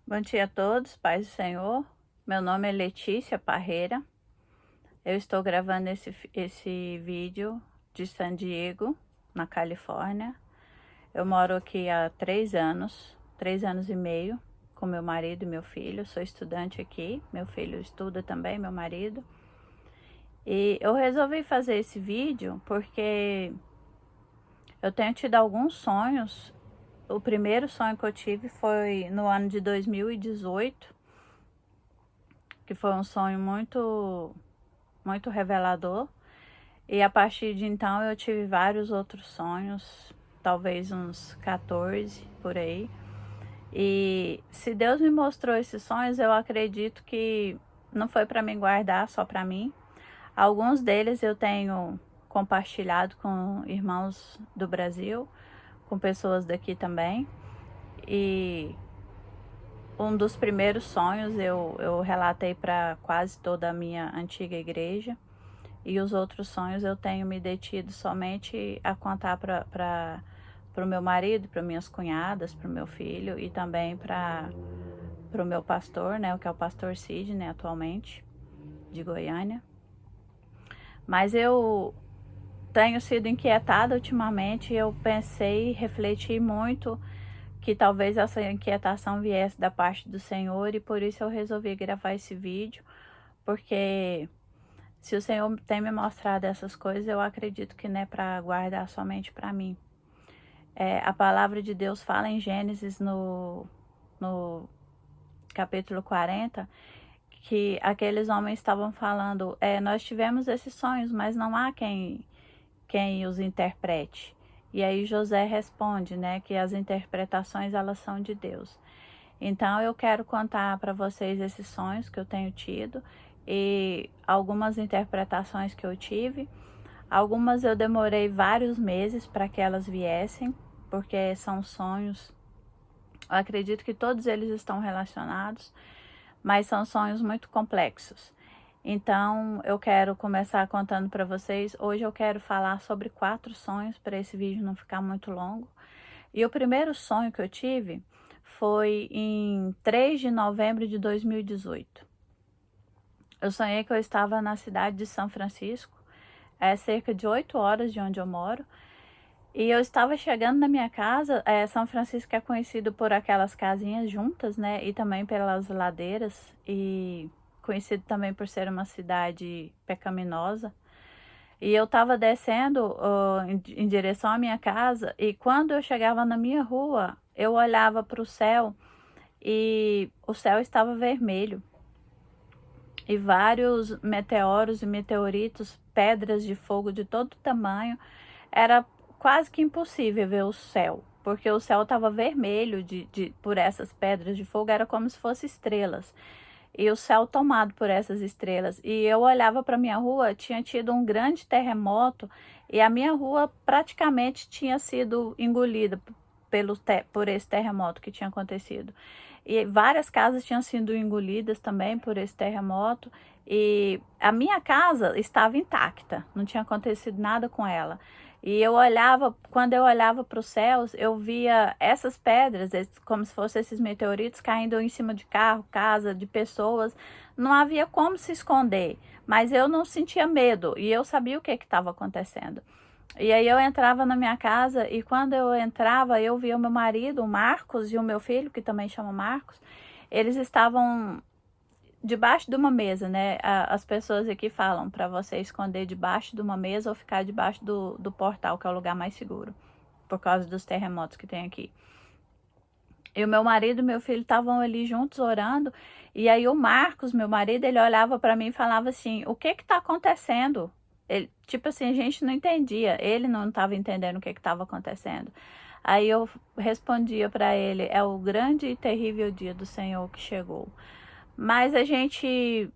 Bom dia a todos, paz do Senhor. Meu nome é Letícia Parreira. Eu estou gravando esse vídeo de San Diego, na Califórnia. Eu moro aqui há 3 anos e meio, com meu marido e meu filho. Sou estudante aqui, meu filho estuda também, meu marido. E eu resolvi fazer esse vídeo porque eu tenho tido alguns sonhos. O primeiro sonho que eu tive foi no ano de 2018, que foi um sonho muito revelador. E a partir de então eu tive vários outros sonhos, talvez uns 14 por aí. E se Deus me mostrou esses sonhos, eu acredito que não foi para me guardar só para mim. Alguns deles eu tenho compartilhado com irmãos do Brasil, com pessoas daqui também. E um dos primeiros sonhos eu relatei para quase toda a minha antiga igreja. E os outros sonhos eu tenho me detido somente a contar para o meu marido, para minhas cunhadas, para o meu filho e também para o meu pastor, né, o que é o pastor Sidney atualmente, de Goiânia. Mas eu tenho sido inquietada ultimamente e eu pensei, refleti muito que talvez essa inquietação viesse da parte do Senhor e por isso eu resolvi gravar esse vídeo, porque se o Senhor tem me mostrado essas coisas, eu acredito que não é para guardar somente para mim. A palavra de Deus fala em Gênesis, no capítulo 40, que aqueles homens estavam falando, nós tivemos esses sonhos, mas não há quem os interprete. E aí José responde, né, que as interpretações elas são de Deus. Então eu quero contar para vocês esses sonhos que eu tenho tido e algumas interpretações que eu tive. Algumas eu demorei vários meses para que elas viessem, porque são sonhos, eu acredito que todos eles estão relacionados, mas são sonhos muito complexos. Então eu quero começar contando para vocês. Hoje eu quero falar sobre 4 sonhos para esse vídeo não ficar muito longo. E o primeiro sonho que eu tive foi em 3 de novembro de 2018. Eu sonhei que eu estava na cidade de São Francisco, cerca de 8 horas de onde eu moro, e eu estava chegando na minha casa. São Francisco é conhecido por aquelas casinhas juntas, né, e também pelas ladeiras, e conhecido também por ser uma cidade pecaminosa. E eu estava descendo em direção à minha casa, e quando eu chegava na minha rua, eu olhava para o céu e o céu estava vermelho. E vários meteoros e meteoritos, pedras de fogo de todo tamanho. Era quase que impossível ver o céu, porque o céu estava vermelho por essas pedras de fogo, era como se fossem estrelas. E o céu tomado por essas estrelas. E eu olhava para minha rua, tinha tido um grande terremoto e a minha rua praticamente tinha sido engolida por esse terremoto que tinha acontecido. E várias casas tinham sido engolidas também por esse terremoto. E a minha casa estava intacta, não tinha acontecido nada com ela. E eu olhava, quando eu olhava para os céus, eu via essas pedras, como se fossem esses meteoritos caindo em cima de carro, casa, de pessoas. Não havia como se esconder, mas eu não sentia medo e eu sabia o que estava acontecendo. E aí eu entrava na minha casa e quando eu entrava, eu via o meu marido, o Marcos, e o meu filho, que também chama Marcos. Eles estavam debaixo de uma mesa, né? As pessoas aqui falam para você esconder debaixo de uma mesa ou ficar debaixo do portal, que é o lugar mais seguro, por causa dos terremotos que tem aqui. E o meu marido e meu filho estavam ali juntos orando. E aí o Marcos, meu marido, ele olhava para mim e falava assim: o que tá acontecendo? Ele, tipo assim, a gente não entendia. Ele não estava entendendo o que estava acontecendo. Aí eu respondia para ele: é o grande e terrível dia do Senhor que chegou. Mas a gente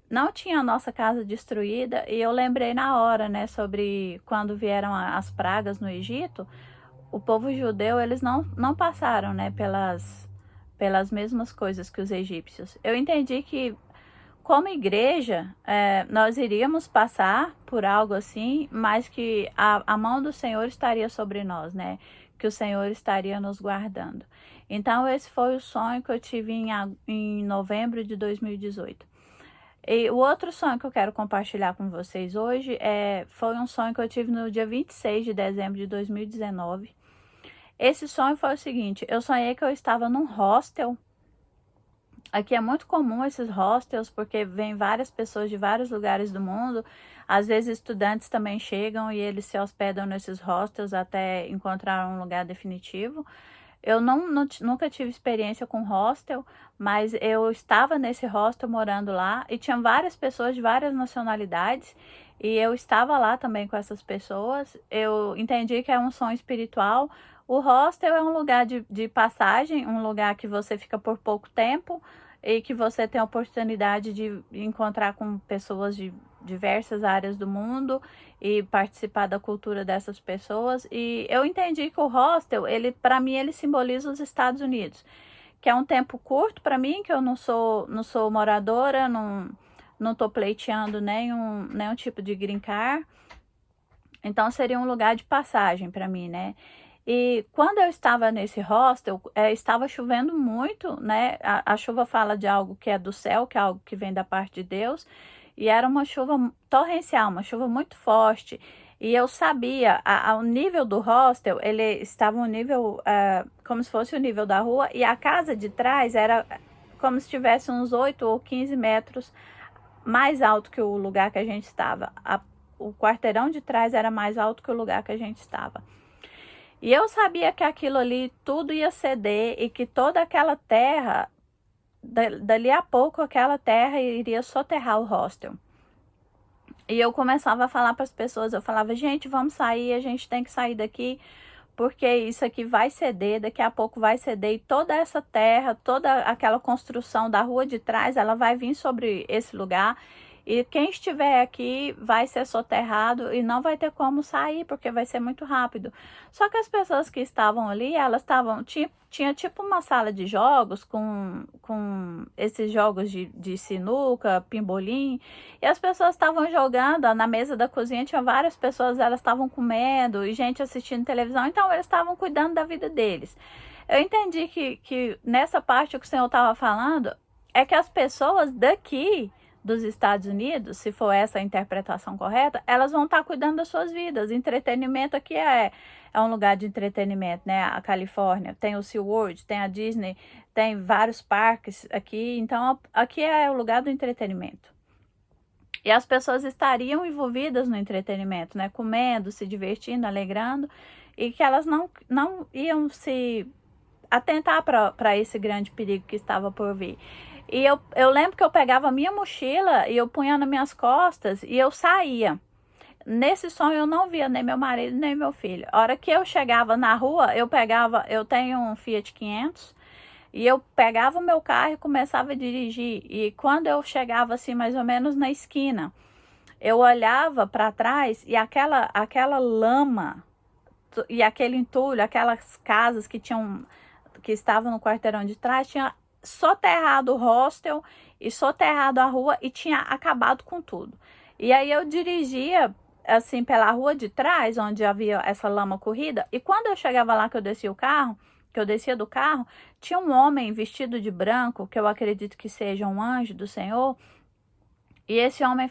não tinha a nossa casa destruída e eu lembrei na hora, né, sobre quando vieram as pragas no Egito. O povo judeu, eles não passaram, né, pelas mesmas coisas que os egípcios. Eu entendi que, como igreja, nós iríamos passar por algo assim, mas que a mão do Senhor estaria sobre nós, né? que o Senhor estaria nos guardando. Então, esse foi o sonho que eu tive em novembro de 2018. E o outro sonho que eu quero compartilhar com vocês hoje foi um sonho que eu tive no dia 26 de dezembro de 2019. Esse sonho foi o seguinte: eu sonhei que eu estava num hostel. Aqui é muito comum esses hostels, porque vem várias pessoas de vários lugares do mundo. Às vezes estudantes também chegam e eles se hospedam nesses hostels até encontrar um lugar definitivo. Eu nunca tive experiência com hostel, mas eu estava nesse hostel morando lá e tinha várias pessoas de várias nacionalidades e eu estava lá também com essas pessoas. Eu entendi que é um sonho espiritual. O hostel é um lugar de passagem, um lugar que você fica por pouco tempo e que você tem a oportunidade de encontrar com pessoas de diversas áreas do mundo e participar da cultura dessas pessoas. E eu entendi que o hostel, para mim, ele simboliza os Estados Unidos, que é um tempo curto para mim, que eu não sou moradora, não tô pleiteando nenhum tipo de green card. Então seria um lugar de passagem para mim, né? E quando eu estava nesse hostel, estava chovendo muito, né? A chuva fala de algo que é do céu, que é algo que vem da parte de Deus. E era uma chuva torrencial, uma chuva muito forte. E eu sabia, ao nível do hostel, ele estava um nível, como se fosse o nível da rua. E a casa de trás era como se tivesse uns 8 ou 15 metros mais alto que o lugar que a gente estava. O quarteirão de trás era mais alto que o lugar que a gente estava. E eu sabia que aquilo ali tudo ia ceder e que toda aquela terra, dali a pouco aquela terra iria soterrar o hostel. E eu começava a falar para as pessoas, eu falava, gente, vamos sair, a gente tem que sair daqui, porque isso aqui vai ceder, daqui a pouco vai ceder, e toda essa terra, toda aquela construção da rua de trás, ela vai vir sobre esse lugar. E quem estiver aqui vai ser soterrado e não vai ter como sair, porque vai ser muito rápido. Só que as pessoas que estavam ali, elas tinha tipo uma sala de jogos com esses jogos de sinuca, pimbolim, e as pessoas estavam jogando, na mesa da cozinha tinha várias pessoas, elas estavam comendo e gente assistindo televisão, então eles estavam cuidando da vida deles. Eu entendi que nessa parte o que o Senhor estava falando é que as pessoas daqui dos Estados Unidos, se for essa a interpretação correta, elas vão estar cuidando das suas vidas. Entretenimento aqui é um lugar de entretenimento, né? A Califórnia tem o SeaWorld, tem a Disney, tem vários parques aqui, então aqui é o lugar do entretenimento. E as pessoas estariam envolvidas no entretenimento, né? Comendo, se divertindo, alegrando, e que elas não iam se atentar para esse grande perigo que estava por vir. E eu lembro que eu pegava a minha mochila e eu punha nas minhas costas e eu saía. Nesse sonho eu não via nem meu marido nem meu filho. A hora que eu chegava na rua, eu tenho um Fiat 500 e eu pegava o meu carro e começava a dirigir. E quando eu chegava assim mais ou menos na esquina, eu olhava para trás e aquela lama e aquele entulho, aquelas casas que estavam no quarteirão de trás, tinha soterrado o hostel e soterrado a rua e tinha acabado com tudo. E aí eu dirigia assim pela rua de trás, onde havia essa lama corrida, e quando eu chegava lá que eu descia do carro, tinha um homem vestido de branco, que eu acredito que seja um anjo do Senhor. E esse homem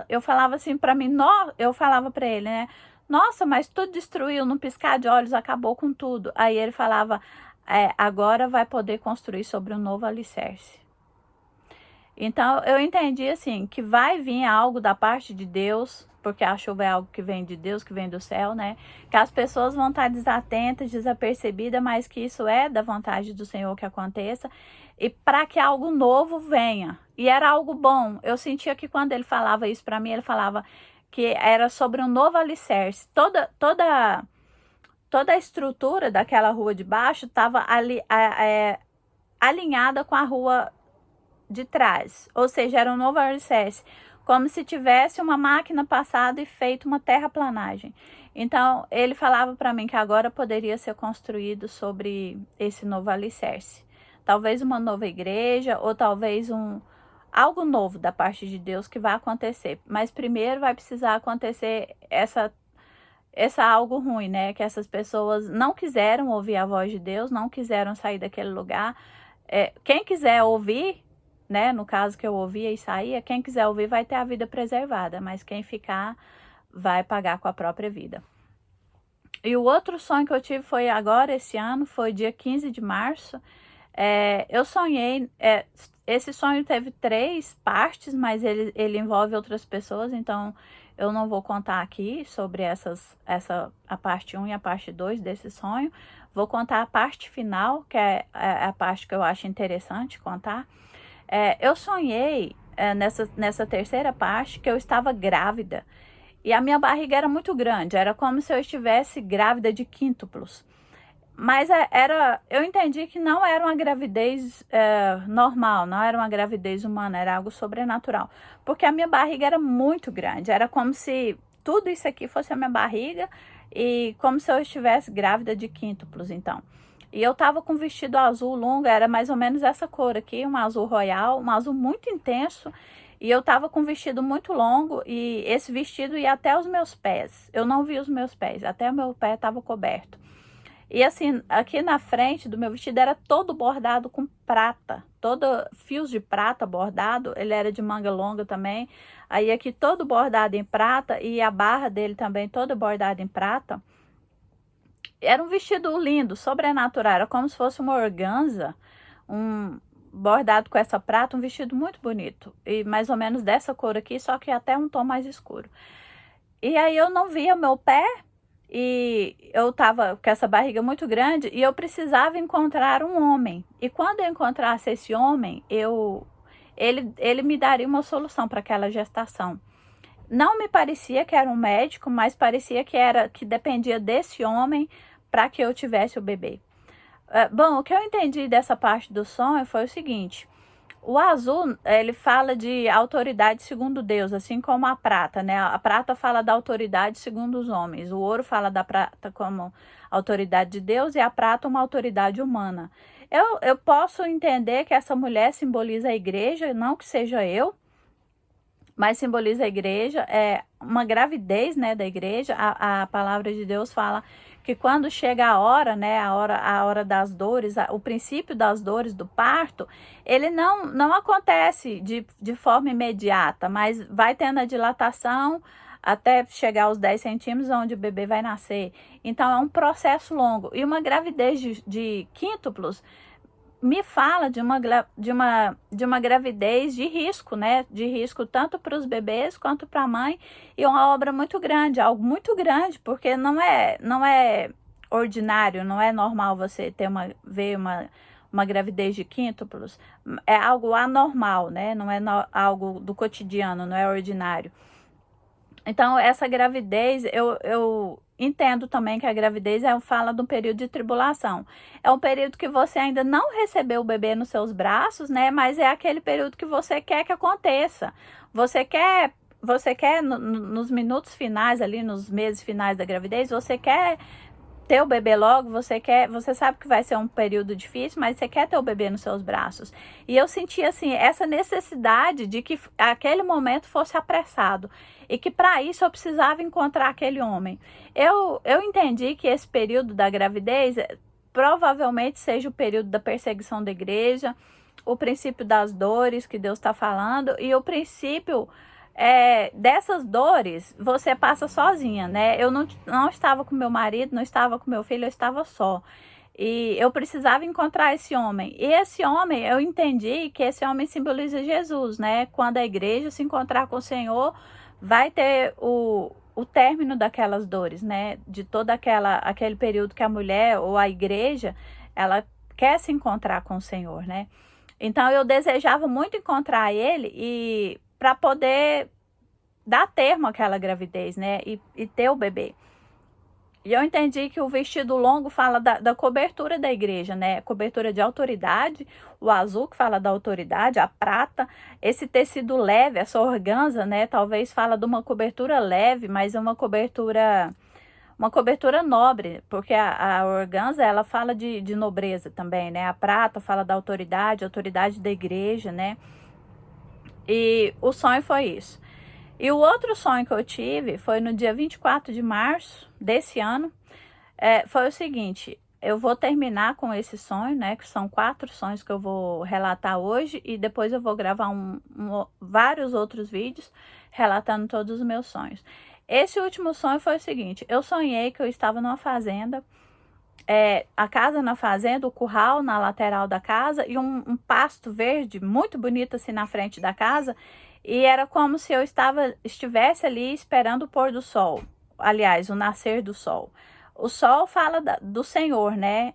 eu falava assim para mim, eu falava para ele, né? Nossa, mas tudo destruiu, num piscar de olhos, acabou com tudo. Aí ele falava, agora vai poder construir sobre um novo alicerce. Então eu entendi assim, que vai vir algo da parte de Deus, porque a chuva é algo que vem de Deus, que vem do céu, né? Que as pessoas vão estar desatentas, desapercebidas, mas que isso é da vontade do Senhor que aconteça, e para que algo novo venha. E era algo bom. Eu sentia que quando ele falava isso para mim, ele falava que era sobre um novo alicerce. Toda a estrutura daquela rua de baixo estava alinhada com a rua de trás, ou seja, era um novo alicerce, como se tivesse uma máquina passada e feito uma terraplanagem. Então ele falava para mim que agora poderia ser construído sobre esse novo alicerce, talvez uma nova igreja ou talvez algo novo da parte de Deus que vai acontecer, mas primeiro vai precisar acontecer esse algo ruim, né? Que essas pessoas não quiseram ouvir a voz de Deus, não quiseram sair daquele lugar. Quem quiser ouvir, né? No caso que eu ouvia e saía, quem quiser ouvir vai ter a vida preservada, mas quem ficar vai pagar com a própria vida. E o outro sonho que eu tive foi agora, esse ano, foi dia 15 de março. Eu sonhei, esse sonho teve 3 partes, mas ele envolve outras pessoas, então eu não vou contar aqui sobre a parte 1 e a parte 2 desse sonho. Vou contar a parte final, que é a parte que eu acho interessante contar. Eu sonhei nessa terceira parte que eu estava grávida. E a minha barriga era muito grande, era como se eu estivesse grávida de quíntuplos. Mas eu entendi que não era uma gravidez normal, não era uma gravidez humana, era algo sobrenatural. Porque a minha barriga era muito grande, era como se tudo isso aqui fosse a minha barriga e como se eu estivesse grávida de quíntuplos, então. E eu tava com um vestido azul longo, era mais ou menos essa cor aqui, um azul royal, um azul muito intenso. E eu tava com um vestido muito longo e esse vestido ia até os meus pés. Eu não vi os meus pés, até o meu pé estava coberto. E assim, aqui na frente do meu vestido era todo bordado com prata, todo fios de prata bordado, ele era de manga longa também. Aí aqui todo bordado em prata e a barra dele também toda bordada em prata. Era um vestido lindo, sobrenatural, era como se fosse uma organza, bordado com essa prata, um vestido muito bonito. E mais ou menos dessa cor aqui, só que até um tom mais escuro. E aí eu não via meu pé, e eu tava com essa barriga muito grande, e eu precisava encontrar um homem. E quando eu encontrasse esse homem, ele me daria uma solução para aquela gestação. Não me parecia que era um médico, mas parecia que dependia desse homem para que eu tivesse o bebê. Bom, o que eu entendi dessa parte do sonho foi o seguinte: o azul, ele fala de autoridade segundo Deus, assim como a prata, né? A prata fala da autoridade segundo os homens, o ouro fala da prata como autoridade de Deus e a prata uma autoridade humana. Eu posso entender que essa mulher simboliza a igreja, não que seja eu, mas simboliza a igreja, uma gravidez, né, da igreja. A palavra de Deus fala que quando chega a hora, né, a hora das dores, o princípio das dores do parto, ele não acontece de forma imediata, mas vai tendo a dilatação até chegar aos 10 centímetros, onde o bebê vai nascer. Então é um processo longo. E uma gravidez de quíntuplos me fala de uma gravidez de risco, né? De risco tanto para os bebês quanto para a mãe, e uma obra muito grande, algo muito grande, porque não é ordinário, não é normal você ver uma gravidez de quíntuplos, é algo anormal, né? Não é algo do cotidiano, não é ordinário. Então, essa gravidez, eu entendo também que a gravidez fala de um período de tribulação. É um período que você ainda não recebeu o bebê nos seus braços, né? Mas é aquele período que você quer que aconteça. Você quer nos minutos finais ali, nos meses finais da gravidez, você quer ter o bebê logo, você sabe que vai ser um período difícil, mas você quer ter o bebê nos seus braços. E eu senti assim essa necessidade de que aquele momento fosse apressado e que para isso eu precisava encontrar aquele homem. Eu entendi que esse período da gravidez provavelmente seja o período da perseguição da igreja, o princípio das dores que Deus está falando e o princípio dessas dores você passa sozinha, né? Eu não estava com meu marido, não estava com meu filho, eu estava só. E eu precisava encontrar esse homem. E esse homem, eu entendi que esse homem simboliza Jesus, né? Quando a igreja se encontrar com o Senhor, vai ter o término daquelas dores, né? De todo aquele período que a mulher ou a igreja, ela quer se encontrar com o Senhor, né? Então eu desejava muito encontrar ele e para poder dar termo àquela gravidez, né? E ter o bebê. E eu entendi que o vestido longo fala da cobertura da igreja, né? Cobertura de autoridade, o azul que fala da autoridade, a prata, esse tecido leve, essa organza, né? Talvez fala de uma cobertura leve, mas é uma cobertura nobre, porque a organza, ela fala de nobreza também, né? A prata fala da autoridade da igreja, né? E o sonho foi isso. E o outro sonho que eu tive foi no dia 24 de março desse ano. Foi o seguinte, eu vou terminar com esse sonho, né, que são 4 sonhos que eu vou relatar hoje, e depois eu vou gravar vários outros vídeos relatando todos os meus sonhos. Esse último sonho foi o seguinte, eu sonhei que eu estava numa fazenda, a casa na fazenda, o curral na lateral da casa e um pasto verde muito bonito assim na frente da casa, e era como se eu estivesse ali esperando o pôr do sol, aliás, o nascer do sol. O sol fala do Senhor, né?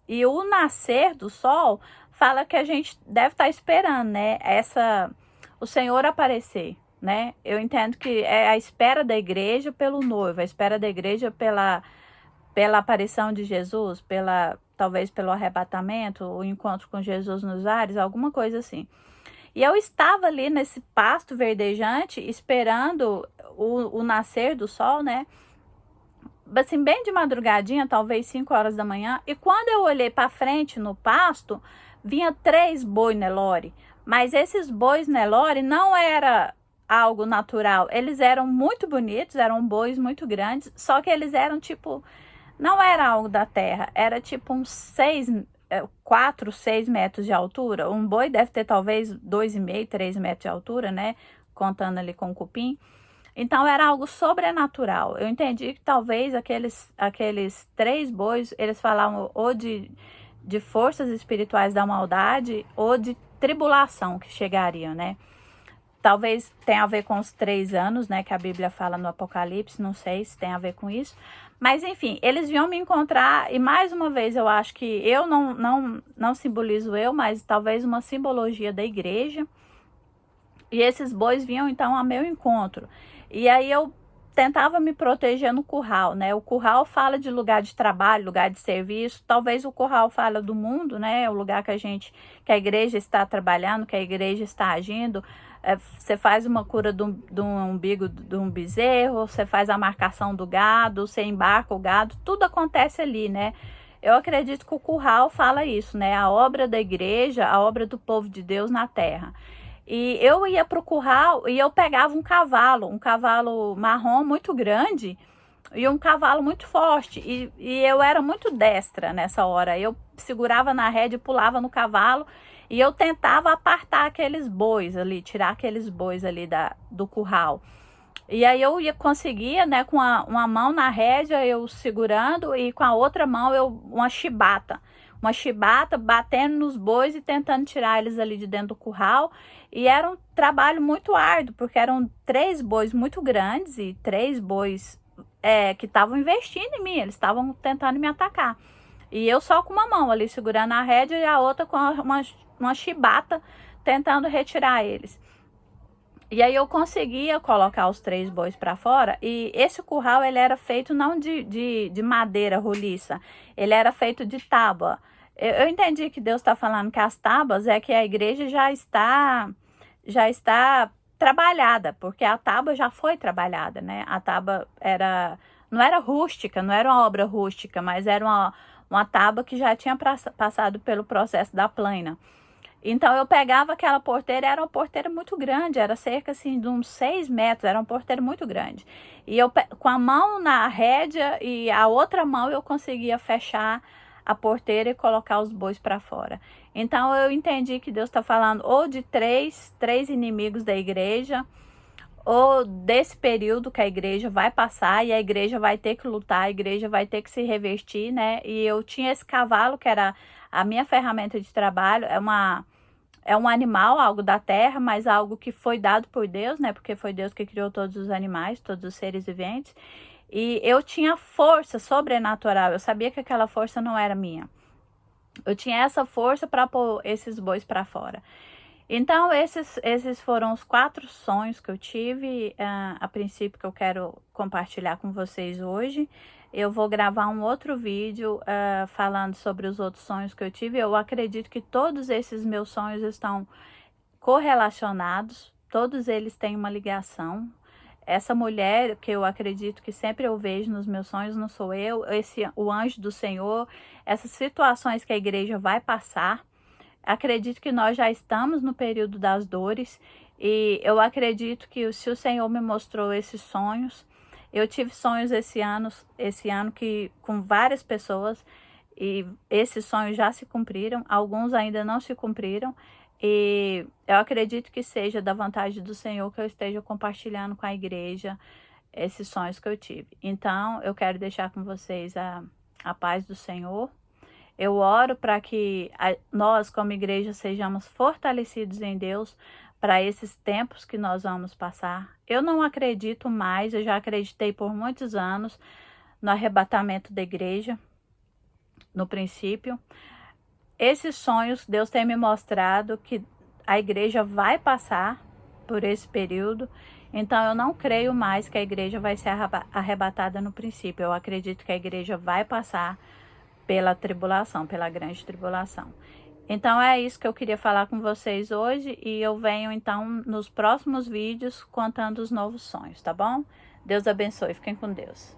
E o nascer do sol fala que a gente deve estar esperando, né? O Senhor aparecer, né? Eu entendo que é a espera da igreja pelo noivo, a espera da igreja pela aparição de Jesus, talvez pelo arrebatamento, o encontro com Jesus nos ares, alguma coisa assim. E eu estava ali nesse pasto verdejante, esperando o nascer do sol, né? Assim, bem de madrugadinha, talvez 5 horas da manhã. E quando eu olhei para frente no pasto, vinha 3 boi Nelore. Mas esses bois Nelore não era algo natural. Eles eram muito bonitos, eram bois muito grandes, só que eles eram tipo, não era algo da terra, era tipo uns 4, 6 metros de altura. Um boi deve ter talvez 2,5, 3 metros de altura, né? Contando ali com o cupim. Então era algo sobrenatural. Eu entendi que talvez aqueles 3 bois, eles falavam ou de forças espirituais da maldade ou de tribulação que chegariam, né? Talvez tenha a ver com os 3 anos, né, que a Bíblia fala no Apocalipse, não sei se tem a ver com isso. Mas, enfim, eles vinham me encontrar, e mais uma vez eu acho que eu não simbolizo eu, mas talvez uma simbologia da igreja. E esses bois vinham, então, ao meu encontro. E aí eu tentava me proteger no curral, né? O curral fala de lugar de trabalho, lugar de serviço. Talvez o curral fala do mundo, né? O lugar que a igreja está trabalhando, que a igreja está agindo. Você faz uma cura do umbigo de um bezerro, você faz a marcação do gado, você embarca o gado, tudo acontece ali, né? Eu acredito que o curral fala isso, né? A obra da igreja, a obra do povo de Deus na terra. E eu ia para o curral e eu pegava um cavalo marrom muito grande e um cavalo muito forte. E eu era muito destra nessa hora. Eu segurava na rédea e pulava no cavalo e eu tentava apartar aqueles bois ali, tirar aqueles bois ali do curral. E aí eu conseguia, né, com uma mão na rédea eu segurando e com a outra mão uma chibata batendo nos bois e tentando tirar eles ali de dentro do curral. E era um trabalho muito árduo, porque eram 3 bois muito grandes e 3 bois que estavam investindo em mim, eles estavam tentando me atacar. E eu só com uma mão ali segurando a rédea e a outra com uma chibata tentando retirar eles. E aí eu conseguia colocar os 3 bois para fora, e esse curral ele era feito não de madeira roliça, ele era feito de tábua. Eu entendi que Deus está falando que as tábuas é que a igreja já está trabalhada, porque a tábua já foi trabalhada, né? A tábua não era rústica, não era uma obra rústica, mas era uma tábua que já tinha passado pelo processo da plana. Então eu pegava aquela porteira, era uma porteira muito grande, era cerca assim de uns 6 metros, era uma porteira muito grande. E eu com a mão na rédea e a outra mão eu conseguia fechar a porteira e colocar os bois para fora. Então eu entendi que Deus está falando ou de três inimigos da igreja, ou desse período que a igreja vai passar e a igreja vai ter que lutar, a igreja vai ter que se revestir, né? E eu tinha esse cavalo que era a minha ferramenta de trabalho, é um animal, algo da terra, mas algo que foi dado por Deus, né? Porque foi Deus que criou todos os animais, todos os seres viventes. E eu tinha força sobrenatural, eu sabia que aquela força não era minha. Eu tinha essa força para pôr esses bois para fora. Então, esses foram os 4 sonhos que eu tive, a princípio, que eu quero compartilhar com vocês hoje. Eu vou gravar um outro vídeo falando sobre os outros sonhos que eu tive. Eu acredito que todos esses meus sonhos estão correlacionados, todos eles têm uma ligação. Essa mulher que eu acredito que sempre eu vejo nos meus sonhos não sou eu, o anjo do Senhor, essas situações que a igreja vai passar. Acredito que nós já estamos no período das dores E eu acredito que se o Senhor me mostrou esses sonhos, eu tive sonhos esse ano que com várias pessoas, e esses sonhos já se cumpriram, alguns ainda não se cumpriram, e eu acredito que seja da vontade do Senhor que eu esteja compartilhando com a igreja esses sonhos que eu tive. Então, eu quero deixar com vocês a paz do Senhor. Eu oro para que nós, como igreja, sejamos fortalecidos em Deus para esses tempos que nós vamos passar. Eu não acredito mais, eu já acreditei por muitos anos no arrebatamento da igreja, no princípio. Esses sonhos, Deus tem me mostrado que a igreja vai passar por esse período, então eu não creio mais que a igreja vai ser arrebatada no princípio. Eu acredito que a igreja vai passar pela tribulação, pela grande tribulação. Então é isso que eu queria falar com vocês hoje, e eu venho então nos próximos vídeos contando os novos sonhos, tá bom? Deus abençoe, fiquem com Deus.